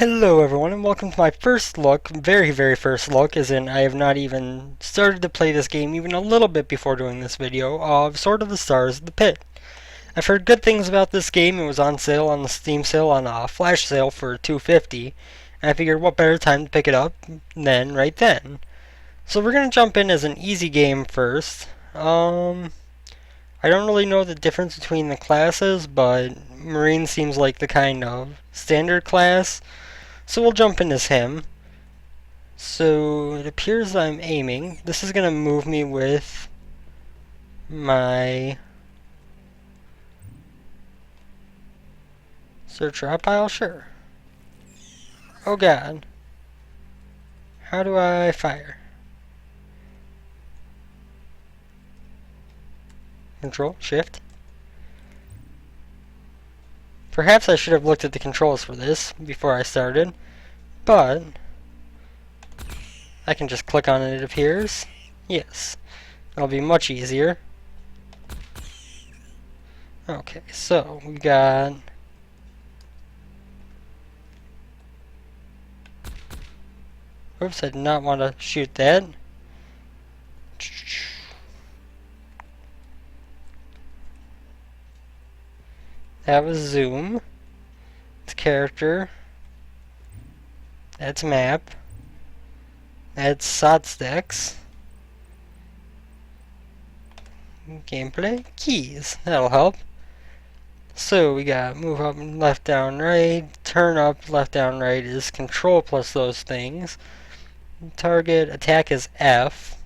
Hello everyone and welcome to my first look, very first look, as in I have not even started to play this game even a little bit before doing this video, of Sword of the Stars, The Pit. I've heard good things about this game. It was on sale on the Steam sale on a flash sale for $2.50, and I figured what better time to pick it up than right then. So we're going to jump in as an easy game first. I don't really know the difference between the classes, but Marine seems like the kind of standard class. So we'll jump in as him. So it appears I'm aiming. This is going to move me with my search route pile? Sure. Oh god. How do I fire? Control, shift. Perhaps I should have looked at the controls for this before I started, but I can just click on it, it appears. Yes. That'll be much easier. Okay, so we got oops, I did not want to shoot that. That was zoom. It's character. That's map. That's SOT stacks. Gameplay. Keys. That'll help. So we got move up, left, down, right. Turn up, left, down, right is control plus those things. Target attack is F.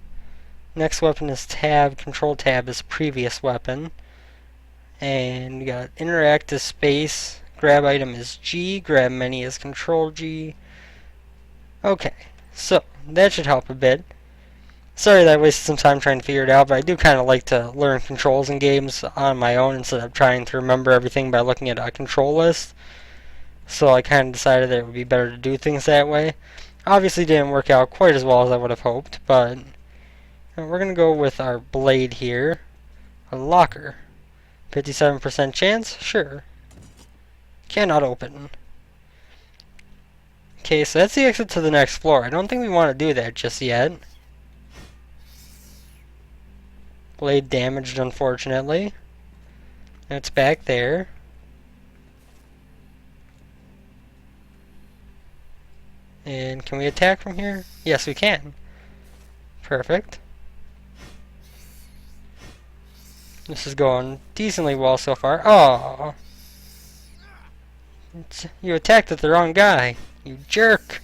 Next weapon is tab. Control tab is previous weapon. And we got interact is space. Grab item is G. Grab menu is control G. Okay, so that should help a bit. Sorry that I wasted some time trying to figure it out, but I do kind of like to learn controls in games on my own instead of trying to remember everything by looking at a control list. So I kind of decided that it would be better to do things that way. Obviously didn't work out quite as well as I would have hoped, but we're going to go with our blade here. A locker. 57% chance? Sure. Cannot open. Okay, so that's the exit to the next floor. I don't think we want to do that just yet. Blade damaged, unfortunately. It's back there. And can we attack from here? Yes, we can. Perfect. This is going decently well so far. Oh, you attacked at the wrong guy. You jerk.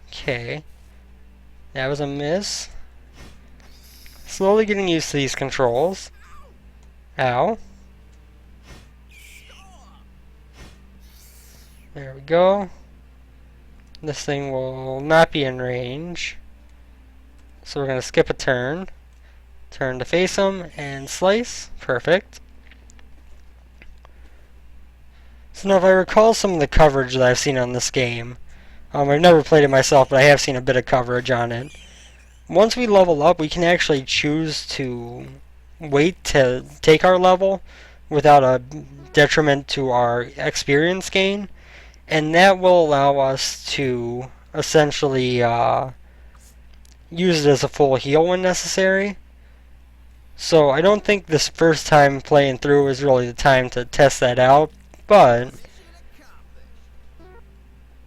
Okay. That was a miss. Slowly getting used to these controls. Ow. There we go. This thing will not be in range. So we're going to skip a turn. Turn to face him and slice. Perfect. So now if I recall some of the coverage that I've seen on this game, I've never played it myself, but I have seen a bit of coverage on it. Once we level up, we can actually choose to wait to take our level without a detriment to our experience gain, and that will allow us to essentially use it as a full heal when necessary. So I don't think this first time playing through is really the time to test that out, but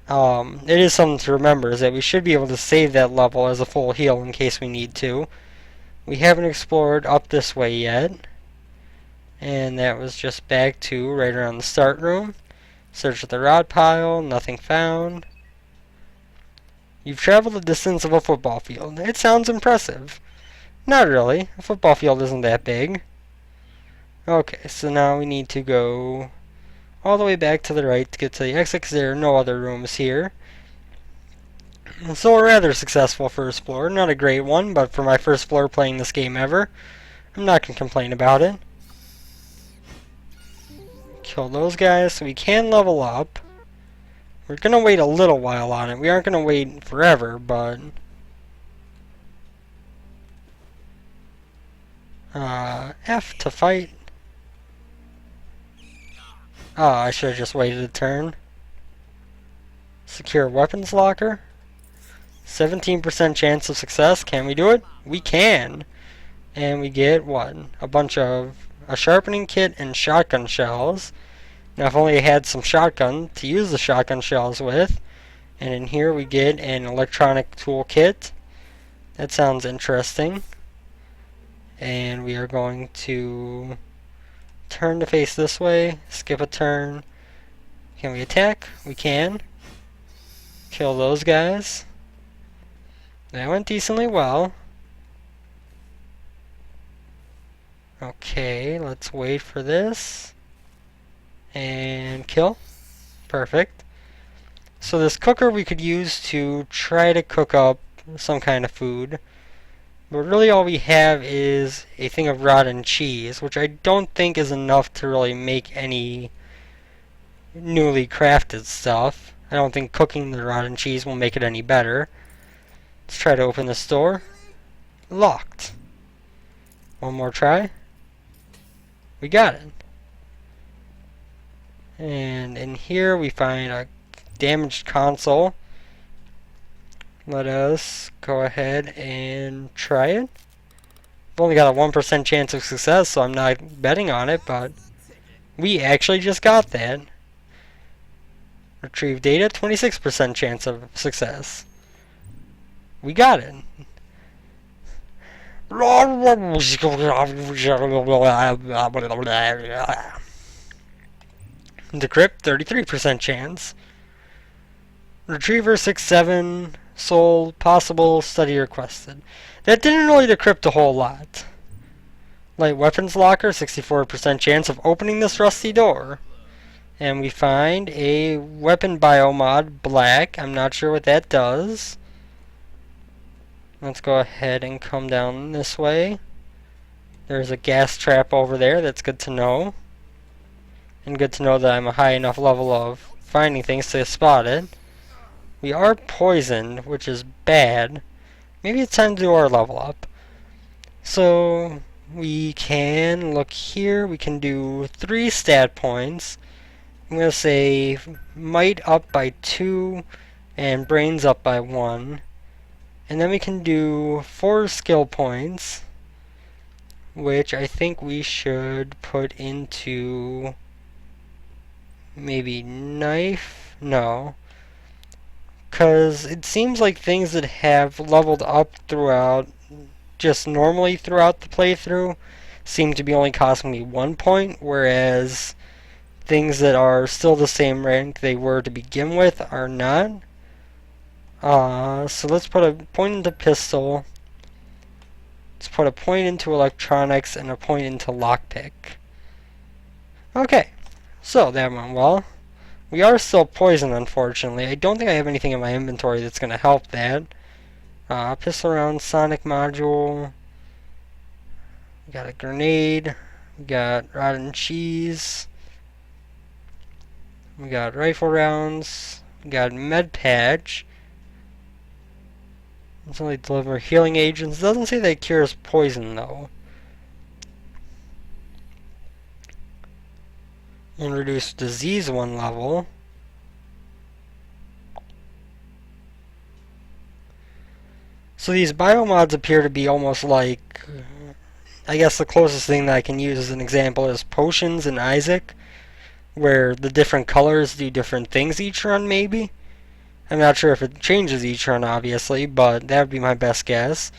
it is something to remember, is that we should be able to save that level as a full heal in case we need to. We haven't explored up this way yet, and that was just back to right around the start room. Search the rod pile, nothing found. You've traveled the distance of a football field. It sounds impressive. Not really. A football field isn't that big. Okay, so now we need to go all the way back to the right to get to the exit, because there are no other rooms here. So a rather successful first floor. Not a great one, but for my first floor playing this game ever, I'm not going to complain about it. Kill those guys so we can level up. We're going to wait a little while on it. We aren't going to wait forever, but F to fight. Oh, I should have just waited a turn. Secure weapons locker. 17% chance of success. Can we do it? We can. And we get what? A sharpening kit and shotgun shells. Now if only I had some shotgun to use the shotgun shells with. And in here we get an electronic toolkit. That sounds interesting. And we are going to turn to face this way, skip a turn. Can we attack? We can. Kill those guys. That went decently well. Okay, let's wait for this. And kill. Perfect. So this cooker we could use to try to cook up some kind of food. But really all we have is a thing of rotten cheese, which I don't think is enough to really make any newly crafted stuff. I don't think cooking the rotten cheese will make it any better. Let's try to open this door. Locked. One more try. We got it. And in here we find a damaged console. Let us go ahead and try it. I've only got a 1% chance of success, so I'm not betting on it, but we actually just got that. Retrieve data, 26% chance of success. We got it. Decrypt, 33% chance. Retriever 6-7, soul, possible, study requested. That didn't really decrypt a whole lot. Light weapons locker, 64% chance of opening this rusty door. And we find a weapon biomod, black. I'm not sure what that does. Let's go ahead and come down this way. There's a gas trap over there. That's good to know. And good to know that I'm a high enough level of finding things to spot it. We are poisoned, which is bad. Maybe it's time to do our level up. So we can look here. We can do 3 stat points. I'm going to say might up by 2 and brains up by 1. And then we can do 4 skill points, which I think we should put into maybe knife? No. Because it seems like things that have leveled up throughout, just normally throughout the playthrough, seem to be only costing me 1 point, whereas things that are still the same rank they were to begin with are not. So let's put a point into pistol. Let's put a point into electronics and a point into lockpick. Okay, so that went well. We are still poisoned, unfortunately. I don't think I have anything in my inventory that's going to help that. Pistol round, sonic module. We got a grenade. We got rotten cheese. We got rifle rounds. We got med patch. It's only deliver healing agents. It doesn't say that cures poison though. Introduce disease 1 level. So these biomods appear to be almost like, I guess the closest thing that I can use as an example is potions in Isaac, where the different colors do different things each run maybe. I'm not sure if it changes each run, obviously, but that would be my best guess.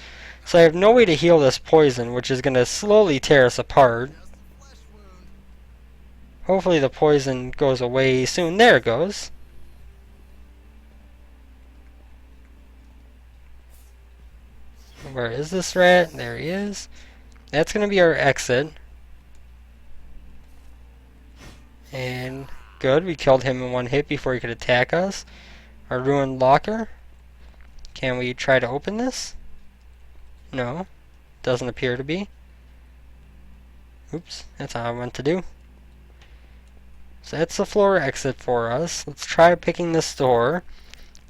So I have no way to heal this poison, which is going to slowly tear us apart. Hopefully the poison goes away soon. There it goes. Where is this rat? There he is. That's going to be our exit. And good, we killed him in 1 hit before he could attack us. Our ruined locker. Can we try to open this? No. Doesn't appear to be. Oops, that's how I meant to do. So that's the floor exit for us. Let's try picking this door.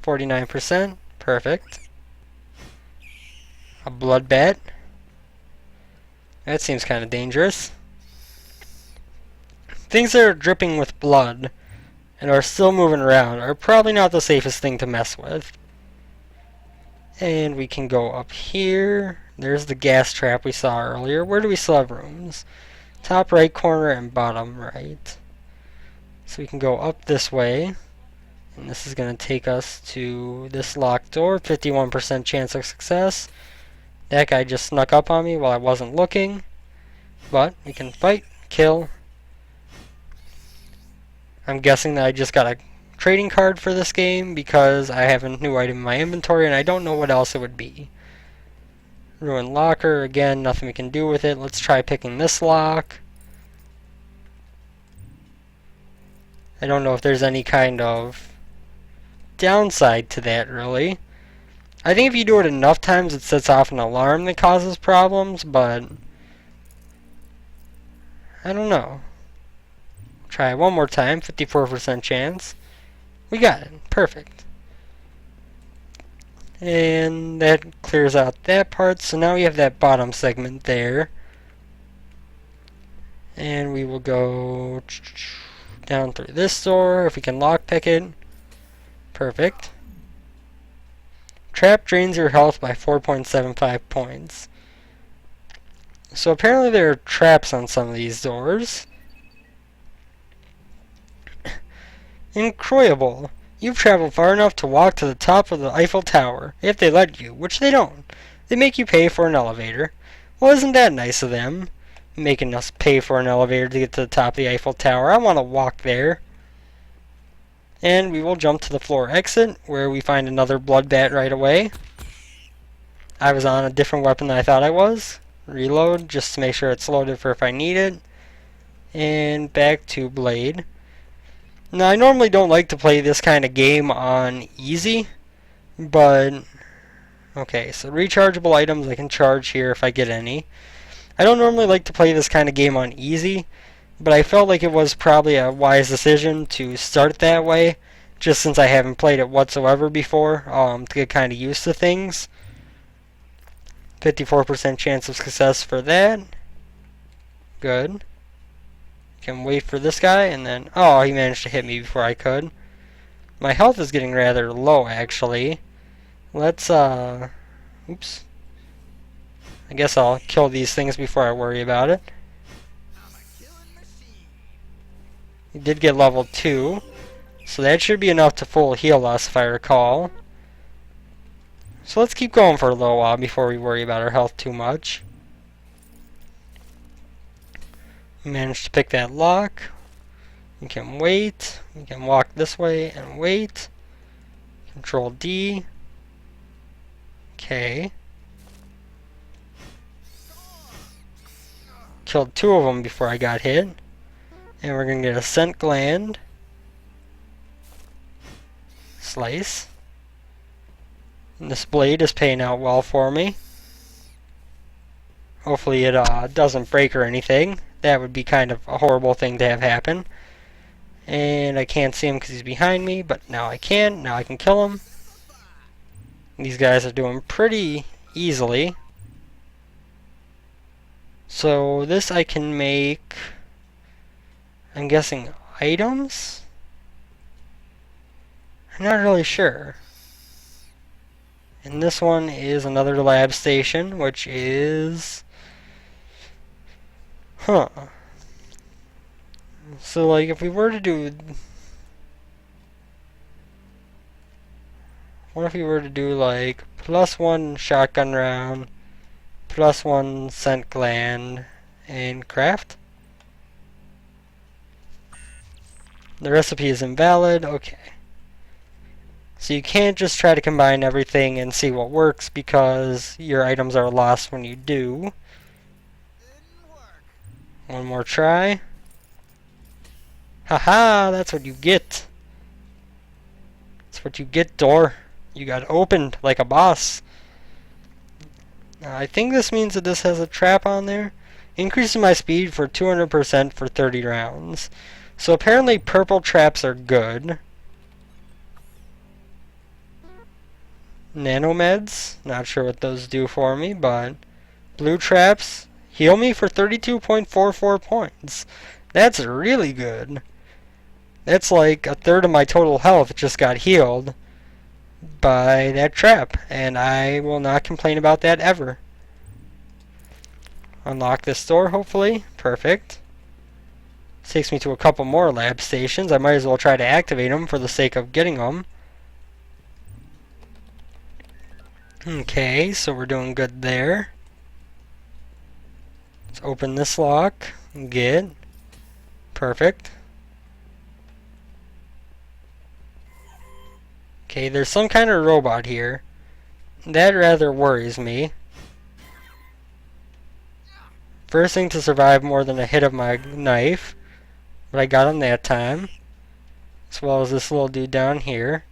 49%. Perfect. A blood bat. That seems kind of dangerous. things that are dripping with blood and are still moving around are probably not the safest thing to mess with. And we can go up here. There's the gas trap we saw earlier. Where do we still have rooms? Top right corner and bottom right. So we can go up this way. And this is going to take us to this locked door. 51% chance of success. That guy just snuck up on me while I wasn't looking. But we can fight, kill. I'm guessing that I just got a trading card for this game because I have a new item in my inventory and I don't know what else it would be. Ruined locker, again, nothing we can do with it. Let's try picking this lock. I don't know if there's any kind of downside to that, really. I think if you do it enough times, it sets off an alarm that causes problems, but I don't know. Try it one more time, 54% chance. We got it. Perfect. And that clears out that part, so now we have that bottom segment there. And we will go down through this door, if we can lockpick it. Perfect. Trap drains your health by 4.75 points. So apparently there are traps on some of these doors. Incroyable. You've traveled far enough to walk to the top of the Eiffel Tower, if they let you, which they don't. They make you pay for an elevator. Well, isn't that nice of them? Making us pay for an elevator to get to the top of the Eiffel Tower. I want to walk there. And we will jump to the floor exit, where we find another blood bat right away. I was on a different weapon than I thought I was. Reload, just to make sure it's loaded for if I need it. And back to Blade. Now, I normally don't like to play this kind of game on easy, but okay, so rechargeable items I can charge here if I get any. I don't normally like to play this kind of game on easy, but I felt like it was probably a wise decision to start that way, just since I haven't played it whatsoever before, to get kind of used to things. 54% chance of success for that. Good. Can wait for this guy, and then, oh, he managed to hit me before I could. My health is getting rather low, actually. Let's, oops. I guess I'll kill these things before I worry about it. He did get level 2, so that should be enough to full heal us, if I recall. So let's keep going for a little while before we worry about our health too much. We managed to pick that lock. We can wait. We can walk this way and wait. Control D. Okay. Killed 2 of them before I got hit. And we're going to get a scent gland. Slice. And this blade is paying out well for me. Hopefully it doesn't break or anything. That would be kind of a horrible thing to have happen. And I can't see him because he's behind me, but now I can. Now I can kill him. These guys are doing pretty easily. So this I can make, I'm guessing, items? I'm not really sure. And this one is another lab station, which is... Huh. So, like, if we were to do... What if we were to do, like, +1 shotgun round, +1 scent gland, and craft? The recipe is invalid. Okay. So you can't just try to combine everything and see what works because your items are lost when you do. One more try. Haha, that's what you get. That's what you get, door. You got opened like a boss. I think this means that this has a trap on there. Increasing my speed for 200% for 30 rounds. So apparently purple traps are good. Nanomeds, not sure what those do for me, but blue traps heal me for 32.44 points. That's really good. That's like a third of my total health just got healed by that trap, and I will not complain about that ever. Unlock this door, hopefully. Perfect. Takes me to a couple more lab stations. I might as well try to activate them for the sake of getting them. Okay, so we're doing good there. Let's open this lock. Get. Perfect. Okay, there's some kind of robot here. That rather worries me. First thing to survive more than a hit of my knife. But I got him that time. As well as this little dude down here.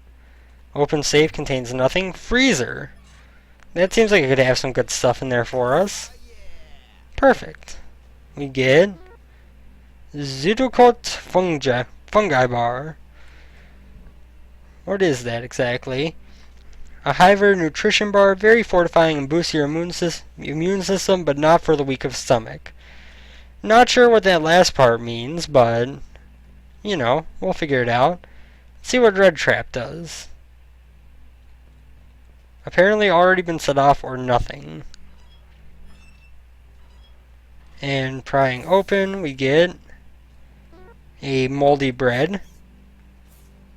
Open safe contains nothing. Freezer. That seems like it could have some good stuff in there for us. Perfect. We get Zudokot fungi bar. What is that exactly? A Hiver nutrition bar, very fortifying and boosts your immune system, but not for the weak of stomach. Not sure what that last part means, but, you know, we'll figure it out. Let's see what Red Trap does. Apparently already been set off or nothing. And prying open, we get a moldy bread.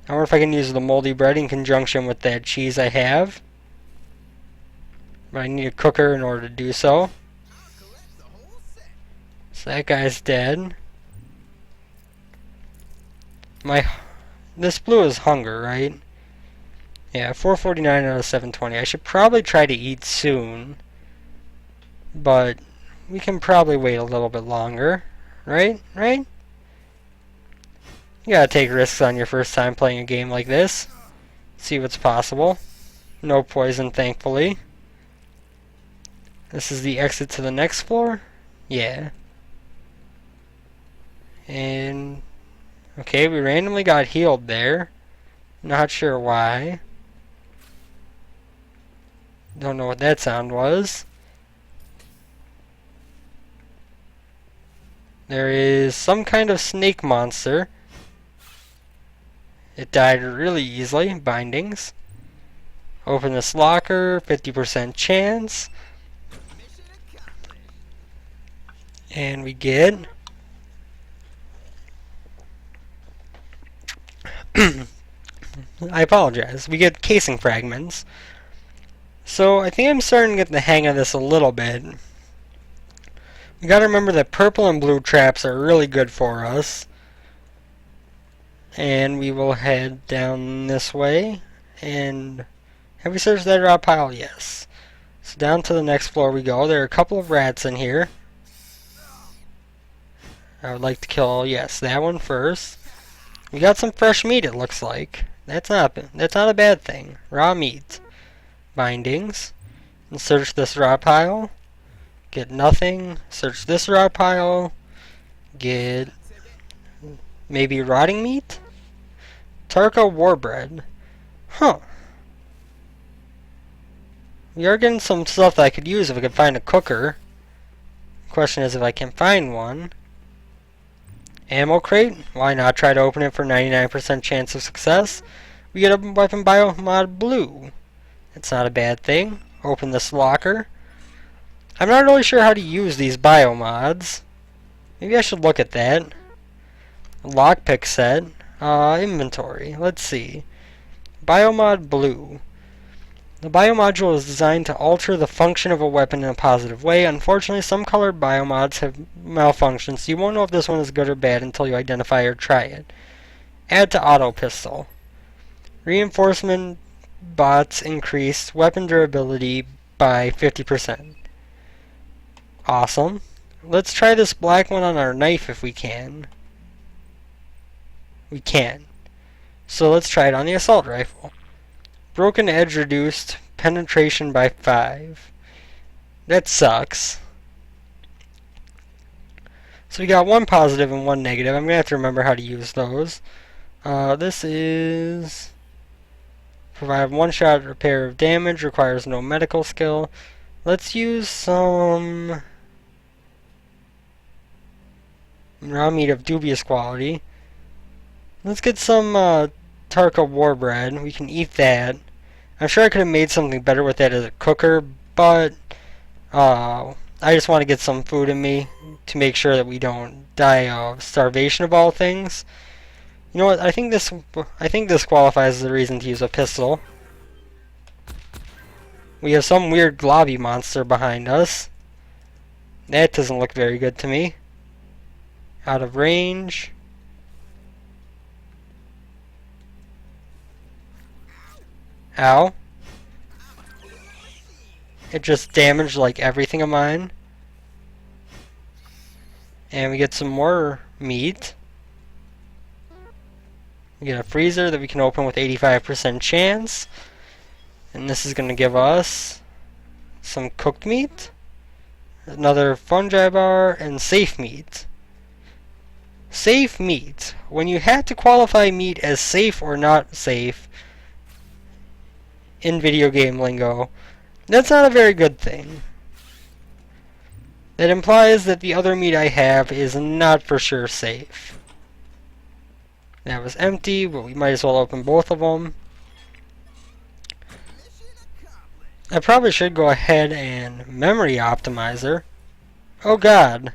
I wonder if I can use the moldy bread in conjunction with that cheese I have. But I need a cooker in order to do so. So that guy's dead. This blue is hunger, right? Yeah, 449 out of 720. I should probably try to eat soon. But we can probably wait a little bit longer. Right? Right? You gotta take risks on your first time playing a game like this. See what's possible. No poison, thankfully. This is the exit to the next floor? Yeah. And... okay, we randomly got healed there. Not sure why. Don't know what that sound was. There is some kind of snake monster. It died really easily. Bindings. Open this locker. 50% chance. And we get... I apologize. We get casing fragments. So I think I'm starting to get the hang of this a little bit. We gotta remember that purple and blue traps are really good for us. And we will head down this way. And have we searched that drop pile? Yes. So down to the next floor we go. There are a couple of rats in here. I would like to kill, yes, that one first. We got some fresh meat, it looks like. That's not a bad thing. Raw meat. Bindings. And search this raw pile. Get nothing. Search this raw pile. Get maybe rotting meat? Tarka Warbread. Huh. We are getting some stuff that I could use if I could find a cooker. Question is if I can find one. Ammo crate. Why not try to open it for 99% chance of success? We get a weapon biomod blue. It's not a bad thing. Open this locker. I'm not really sure how to use these biomods. Maybe I should look at that. Lockpick set. Inventory. Let's see. Biomod blue. The biomodule is designed to alter the function of a weapon in a positive way. Unfortunately, some colored biomods have malfunctions, so you won't know if this one is good or bad until you identify or try it. Add to auto pistol. Reinforcement bots increase weapon durability by 50%. Awesome. Let's try this black one on our knife if we can. We can. So let's try it on the assault rifle. Broken edge reduced penetration by 5. That sucks. So we got one positive and one negative. I'm going to have to remember how to use those. This is... provide one shot repair of damage. Requires no medical skill. Let's use some... Raw meat of dubious quality. Let's get some Tarka war bread. We can eat that. I'm sure I could have made something better with that as a cooker, but I just want to get some food in me to make sure that we don't die of starvation of all things. You know what? I think this qualifies as a reason to use a pistol. We have some weird globby monster behind us. That doesn't look very good to me. Out of range. Ow. It just damaged like everything of mine. And we get some more meat. We get a freezer that we can open with 85% chance. And this is going to give us some cooked meat, another fungi bar, and safe meat. Safe meat. When you had to qualify meat as safe or not safe in video game lingo, that's not a very good thing. That implies that the other meat I have is not for sure safe. That was empty, but we might as well open both of them. I probably should go ahead and memory optimizer. Oh god.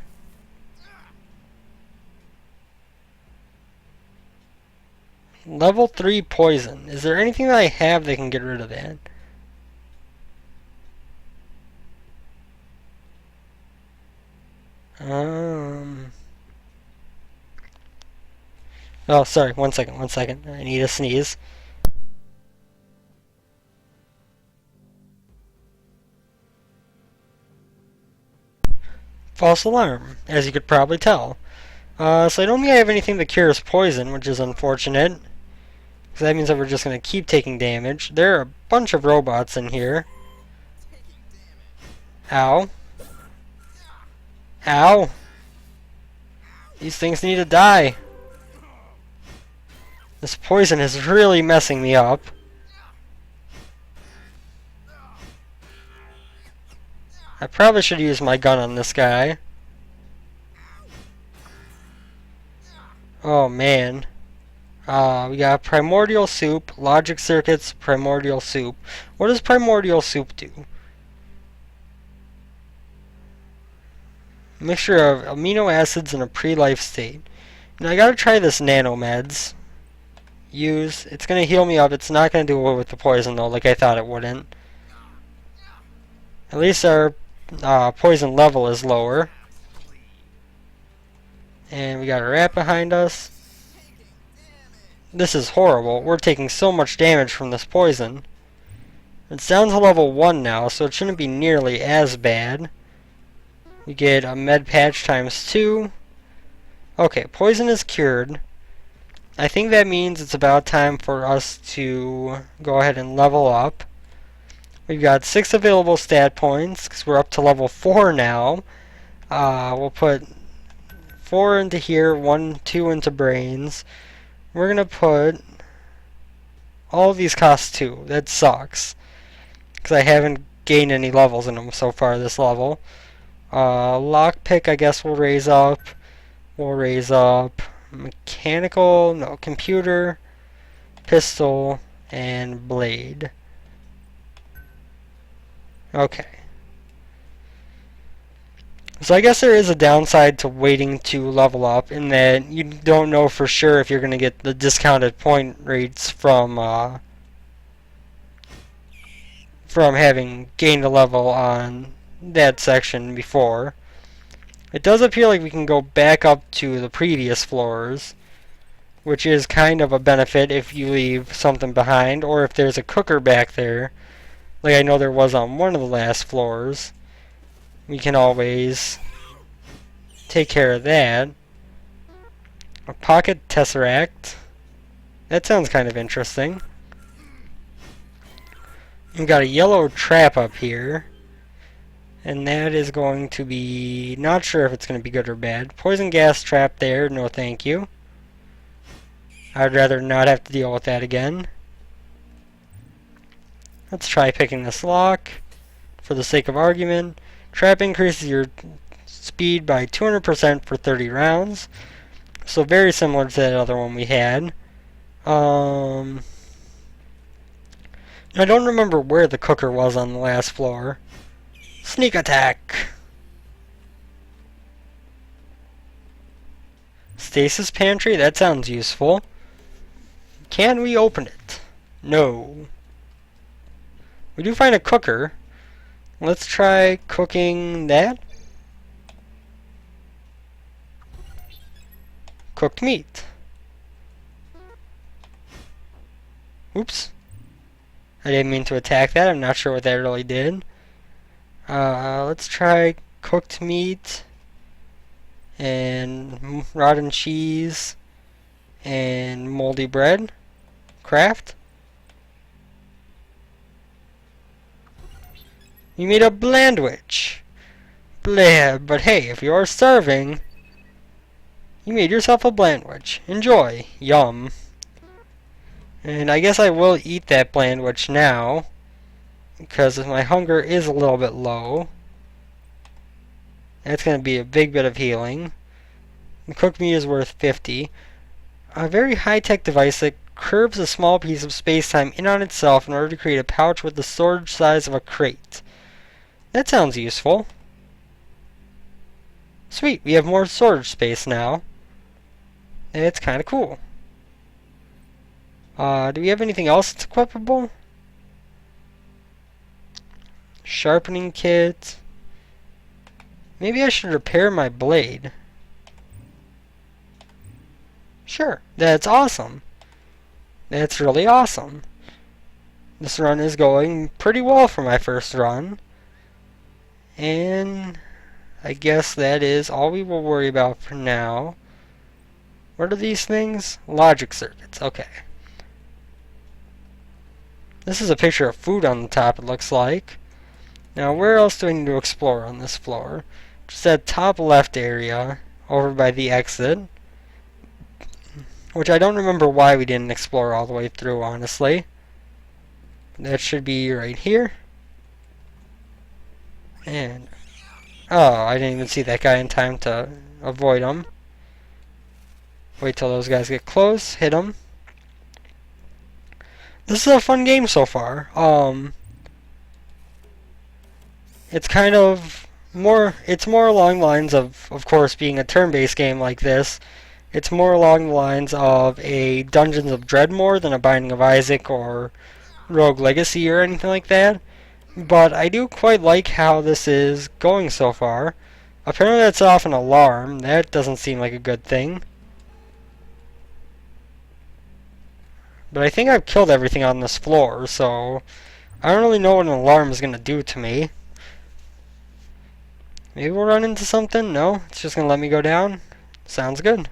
Level 3 poison. Is there anything that I have that can get rid of that? Oh, sorry. One second. I need a sneeze. False alarm, as you could probably tell. So I don't think I have anything that cures poison, which is unfortunate. Because that means that we're just going to keep taking damage. There are a bunch of robots in here. Ow. Ow. These things need to die. This poison is really messing me up. I probably should use my gun on this guy. Oh man. We got primordial soup, logic circuits, primordial soup. What does primordial soup do? Mixture of amino acids in a pre-life state. Now I gotta try this nanomeds. Use. It's gonna heal me up. It's not gonna do away with the poison though, like I thought it wouldn't. At least our poison level is lower. And we got a rat behind us. This is horrible. We're taking so much damage from this poison. It's down to level 1 now, so it shouldn't be nearly as bad. We get a med patch times 2. Okay, poison is cured. I think that means it's about time for us to go ahead and level up. We've got 6 available stat points, because we're up to level 4 now. We'll put 4 into here, 2 into brains. We're going to put... all of these cost 2. That sucks. Because I haven't gained any levels in them so far this level. Lockpick I guess we'll raise up. We'll raise up mechanical, no, computer, pistol, and blade. Okay. So I guess there is a downside to waiting to level up in that you don't know for sure if you're going to get the discounted point rates from having gained a level on that section before. It does appear like we can go back up to the previous floors, which is kind of a benefit if you leave something behind, or if there's a cooker back there, like I know there was on one of the last floors. We can always take care of that. A pocket tesseract. That sounds kind of interesting. We've got a yellow trap up here. And that is going to be... not sure if it's going to be good or bad. Poison gas trap there. No thank you. I'd rather not have to deal with that again. Let's try picking this lock for the sake of argument. Trap increases your speed by 200% for 30 rounds. So very similar to that other one we had. I don't remember where the cooker was on the last floor. Sneak attack! Stasis pantry? That sounds useful. Can we open it? No. We do find a cooker. Let's try cooking that. Cooked meat. Oops. I didn't mean to attack that. I'm not sure what that really did. Let's try cooked meat and rotten cheese and moldy bread. Craft. You made a blandwich. Blah, but hey, if you're starving, you made yourself a blandwich. Enjoy. Yum. And I guess I will eat that blandwich now, because my hunger is a little bit low. That's going to be a big bit of healing. The cooked meat is worth 50. A very high-tech device that curves a small piece of space-time in on itself in order to create a pouch with the storage size of a crate. That sounds useful. Sweet, we have more storage space now. It's kind of cool. Do we have anything else that's equipable? Sharpening kit. Maybe I should repair my blade. Sure, that's awesome. That's really awesome. This run is going pretty well for my first run. And I guess that is all we will worry about for now. What are these things? Logic circuits, okay. This is a picture of food on the top, it looks like. Now, where else do I need to explore on this floor? Just that top left area, over by the exit. Which I don't remember why we didn't explore all the way through, honestly. That should be right here. And... oh, I didn't even see that guy in time to avoid him. Wait till those guys get close, hit them. This is a fun game so far. It's kind of it's more along the lines of course, being a turn-based game like this. It's more along the lines of a Dungeons of Dreadmore than a Binding of Isaac or Rogue Legacy or anything like that. But I do quite like how this is going so far. Apparently that's off an alarm. That doesn't seem like a good thing. But I think I've killed everything on this floor, so I don't really know what an alarm is going to do to me. Maybe we'll run into something? No? It's just going to let me go down? Sounds good.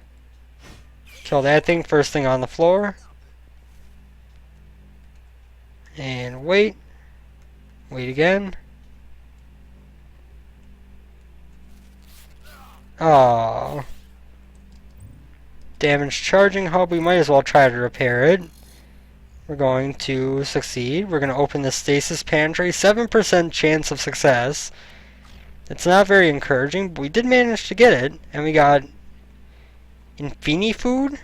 Kill that thing first thing on the floor. And wait. Wait again. Oh. Damaged charging hub. We might as well try to repair it. We're going to succeed. We're going to open the stasis pantry. 7% chance of success. It's not very encouraging, but we did manage to get it. And we got Infinifood?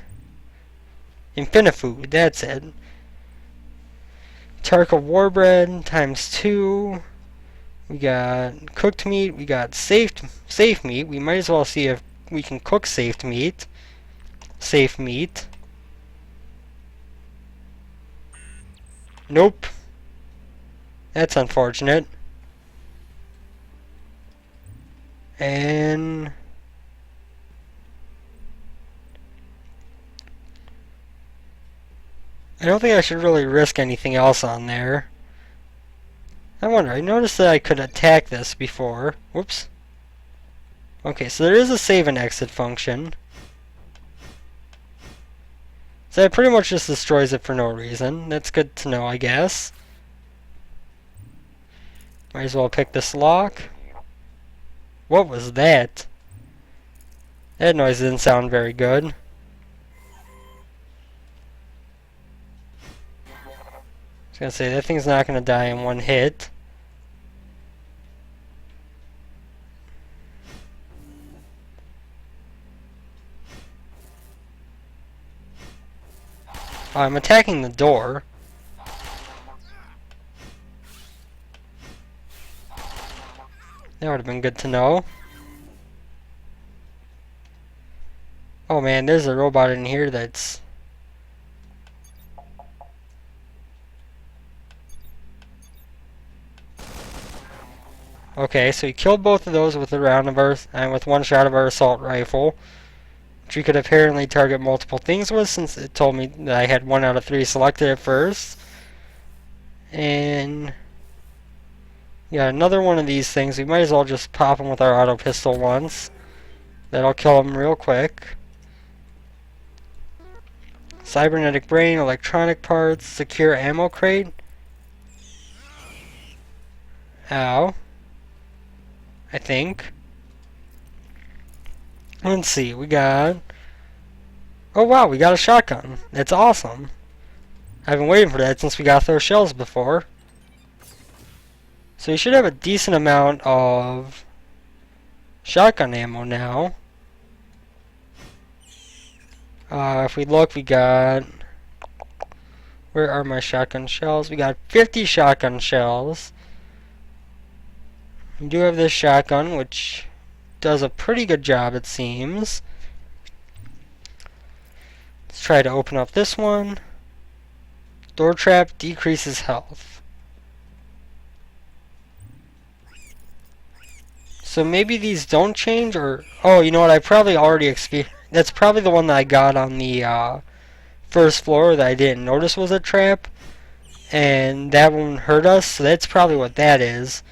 Infinifood, that's it. Tarka Warbread times 2. We got cooked meat. We got safe meat. We might as well see if we can cook safe meat. Safe meat. Nope. That's unfortunate. And I don't think I should really risk anything else on there. I wonder, I noticed that I could attack this before. Whoops. Okay, so there is a save and exit function. So that pretty much just destroys it for no reason. That's good to know, I guess. Might as well pick this lock. What was that? That noise didn't sound very good. I was gonna say, that thing's not gonna die in one hit. I'm attacking the door. That would have been good to know. Oh man, there's a robot in here that's... Okay, so he killed both of those with a round of our... and with one shot of our assault rifle. Which we could apparently target multiple things with, since it told me that I had 1 out of 3 selected at first. And... yeah, another one of these things. We might as well just pop him with our auto pistol once. That'll kill him real quick. Cybernetic brain, electronic parts, secure ammo crate. Ow. I think. Let's see, we got... oh wow, we got a shotgun. That's awesome. I've been waiting for that since we got those shells before. So you should have a decent amount of shotgun ammo now. If we look, we got... where are my shotgun shells? We got 50 shotgun shells. We do have this shotgun, which does a pretty good job, it seems. Let's try to open up this one. Door trap decreases health. So maybe these don't change, or... oh, you know what, I probably already experienced... that's probably the one that I got on the first floor that I didn't notice was a trap. And that one hurt us, so that's probably what that is.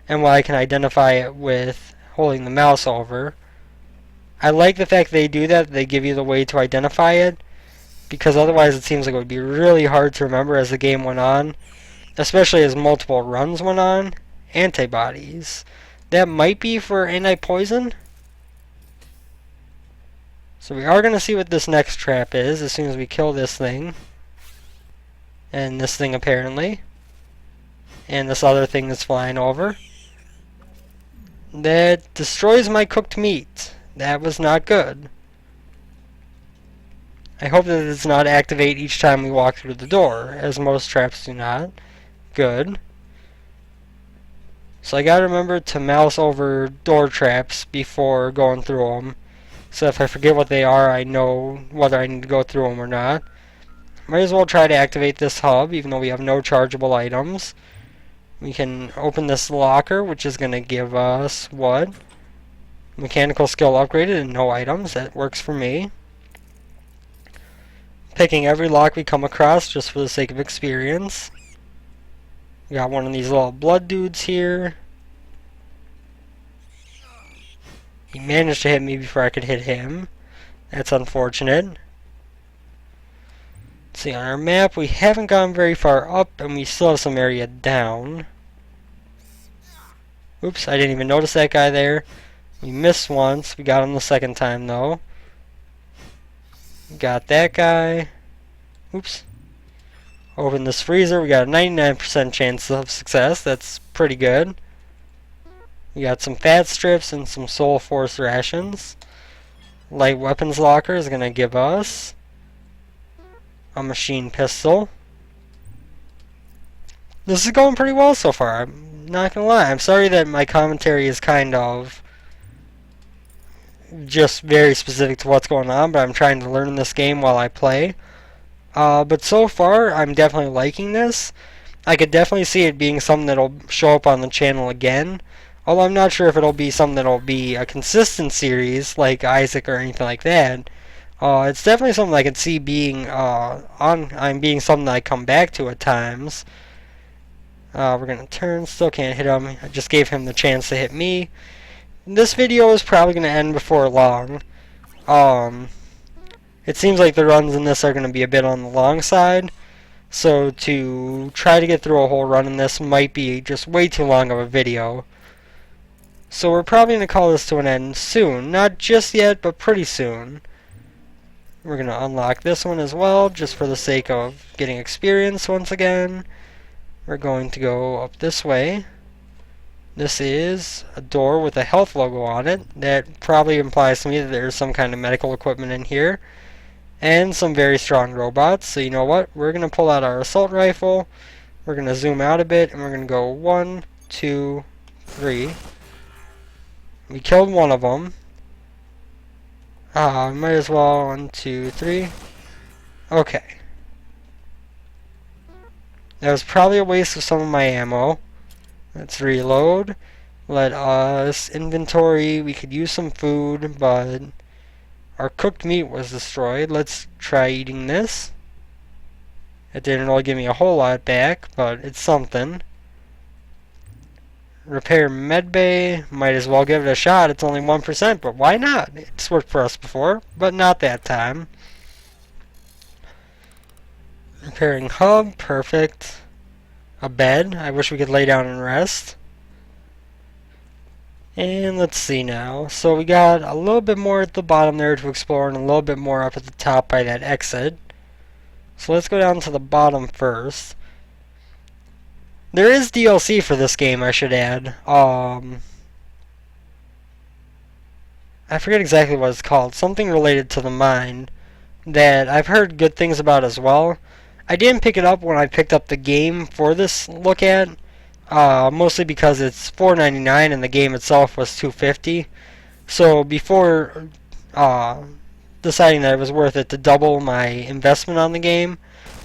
And why I can identify it with holding the mouse over. I like the fact they do that, they give you the way to identify it, because otherwise it seems like it would be really hard to remember as the game went on, especially as multiple runs went on. Antibodies. That might be for anti-poison. So we are going to see what this next trap is as soon as we kill this thing. And this thing apparently. And this other thing that's flying over. That destroys my cooked meat. That was not good. I hope that it does not activate each time we walk through the door, as most traps do not. Good. So I gotta remember to mouse over door traps before going through them. So if I forget what they are, I know whether I need to go through them or not. Might as well try to activate this hub, even though we have no chargeable items. We can open this locker, which is going to give us what? Mechanical skill upgraded and no items. That works for me. Picking every lock we come across just for the sake of experience. We got one of these little blood dudes here. He managed to hit me before I could hit him. That's unfortunate. Let's see, on our map, we haven't gone very far up, and we still have some area down. Oops, I didn't even notice that guy there. We missed once. We got him the second time, though. Got that guy. Oops. Open this freezer. We got a 99% chance of success. That's pretty good. We got some fat strips and some soul force rations. Light weapons locker is going to give us a machine pistol. This is going pretty well so far. I'm not going to lie. I'm sorry that my commentary is kind of just very specific to what's going on, but I'm trying to learn this game while I play. But so far, I'm definitely liking this. I could definitely see it being something that'll show up on the channel again. Although I'm not sure if it'll be something that'll be a consistent series like Isaac or anything like that. It's definitely something I could see being being something that I come back to at times. We're gonna turn. Still can't hit him. I just gave him the chance to hit me. This video is probably gonna end before long. It seems like the runs in this are gonna be a bit on the long side. So to try to get through a whole run in this might be just way too long of a video. So we're probably going to call this to an end soon. Not just yet, but pretty soon. We're going to unlock this one as well, just for the sake of getting experience once again. We're going to go up this way. This is a door with a health logo on it. That probably implies to me that there's some kind of medical equipment in here. and some very strong robots. So you know what? We're going to pull out our assault rifle. We're going to zoom out a bit, and we're going to go 1, 2, 3. We killed one of them. Might as well 1, 2, 3. Okay. That was probably a waste of some of my ammo. Let's reload. Let us inventory. We could use some food, but our cooked meat was destroyed. Let's try eating this. It didn't really give me a whole lot back, but it's something. Repair medbay. Might as well give it a shot. It's only 1%, but why not? It's worked for us before, but not that time. Repairing hub. Perfect. A bed. I wish we could lay down and rest. And let's see now. So we got a little bit more at the bottom there to explore and a little bit more up at the top by that exit. So let's go down to the bottom first. There is DLC for this game, I should add. I forget exactly what it's called. Something related to the mine that I've heard good things about as well. I didn't pick it up when I picked up the game for this look at. Mostly because it's $4.99 and the game itself was $2.50. So before deciding that it was worth it to double my investment on the game,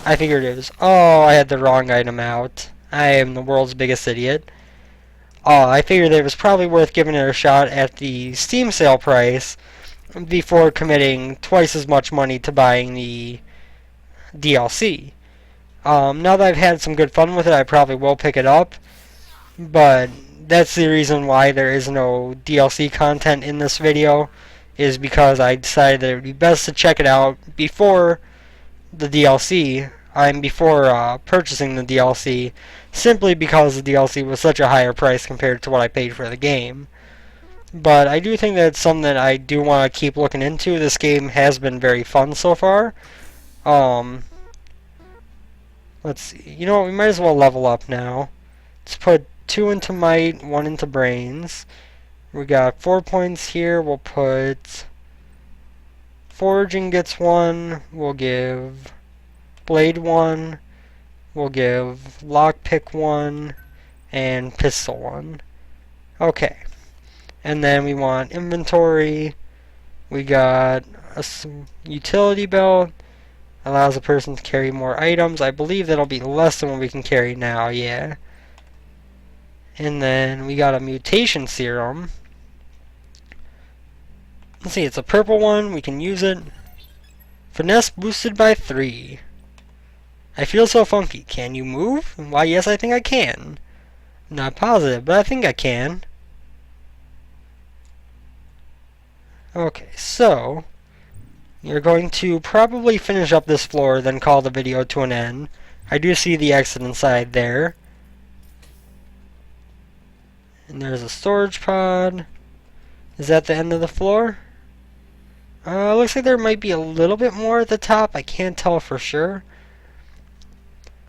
I figured it was, oh, I had the wrong item out. I am the world's biggest idiot. I figured that it was probably worth giving it a shot at the Steam sale price before committing twice as much money to buying the DLC. Now that I've had some good fun with it, I probably will pick it up. But that's the reason why there is no DLC content in this video, is because I decided that it would be best to check it out before the DLC, before purchasing the DLC, simply because the DLC was such a higher price compared to what I paid for the game. But I do think that it's something that I do want to keep looking into. This game has been very fun so far. Let's see. You know what? We might as well level up now. Let's put 2 into might, 1 into brains. We got 4 points here. We'll put foraging gets 1. We'll give blade 1. We'll give lockpick 1 and pistol 1. Okay. And then we want inventory. We got a utility belt. Allows a person to carry more items. I believe that'll be less than what we can carry now, yeah. And then we got a mutation serum. Let's see, it's a purple one. We can use it. Finesse boosted by 3. I feel so funky. Can you move? Why, yes, I think I can. Not positive, but I think I can. Okay, so you're going to probably finish up this floor, then call the video to an end. I do see the exit inside there. And there's a storage pod. Is that the end of the floor? Looks like there might be a little bit more at the top. I can't tell for sure.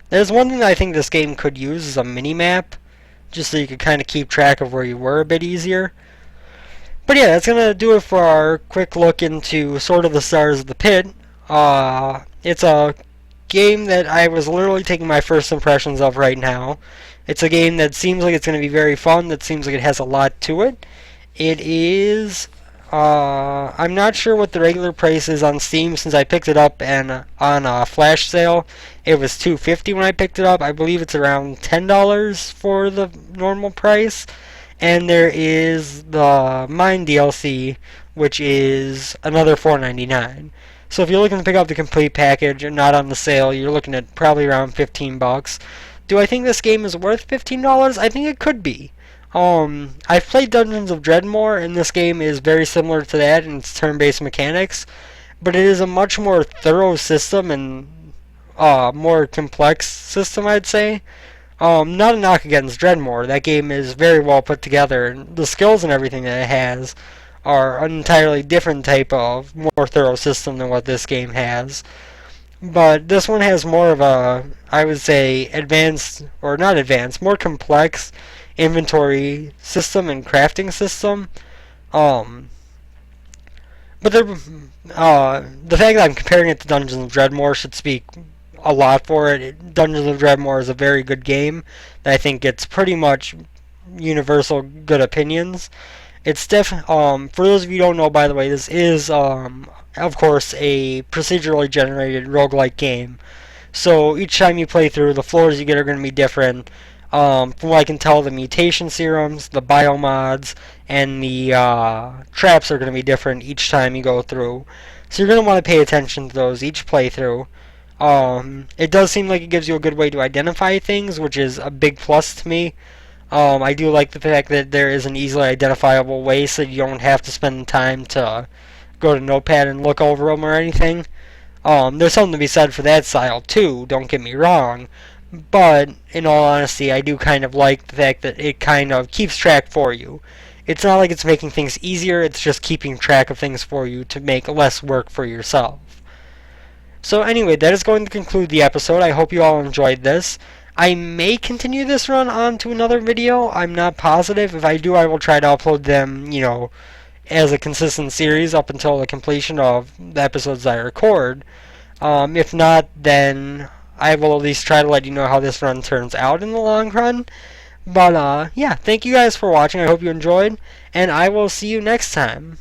There's one thing that I think this game could use is a mini-map, just so you could kind of keep track of where you were a bit easier. But yeah, that's going to do it for our quick look into sort of the stars of the pit. It's a game that I was literally taking my first impressions of right now. It's a game that seems like it's going to be very fun, that seems like it has a lot to it. It is, I'm not sure what the regular price is on Steam since I picked it up and on a flash sale. It was $2.50 when I picked it up. I believe it's around $10 for the normal price. And there is the Mine DLC, which is another $4.99. So if you're looking to pick up the complete package and not on the sale, you're looking at probably around $15. Do I think this game is worth $15? I think it could be. I've played Dungeons of Dreadmore, and this game is very similar to that in its turn-based mechanics, but it is a much more thorough system and more complex system, I'd say. Not a knock against Dreadmore. That game is very well put together, and the skills and everything that it has are an entirely different type of more thorough system than what this game has. But this one has more of a, I would say, advanced, or not advanced, more complex inventory system and crafting system. But the fact that I'm comparing it to Dungeons of Dreadmore should speak a lot for it. Dungeons of Dreadmore is a very good game that I think gets pretty much universal good opinions. It's for those of you who don't know, by the way, this is of course a procedurally generated roguelike game. So each time you play through, the floors you get are going to be different. From what I can tell, the mutation serums, the biomods, and the traps are going to be different each time you go through. So you're going to want to pay attention to those each playthrough. It does seem like it gives you a good way to identify things, which is a big plus to me. I do like the fact that there is an easily identifiable way, so you don't have to spend time to go to Notepad and look over them or anything. There's something to be said for that style too, don't get me wrong. But, in all honesty, I do kind of like the fact that it kind of keeps track for you. It's not like it's making things easier, it's just keeping track of things for you to make less work for yourself. So anyway, that is going to conclude the episode. I hope you all enjoyed this. I may continue this run on to another video. I'm not positive. If I do, I will try to upload them, as a consistent series up until the completion of the episodes I record. If not, then I will at least try to let you know how this run turns out in the long run. But, yeah, thank you guys for watching. I hope you enjoyed, and I will see you next time.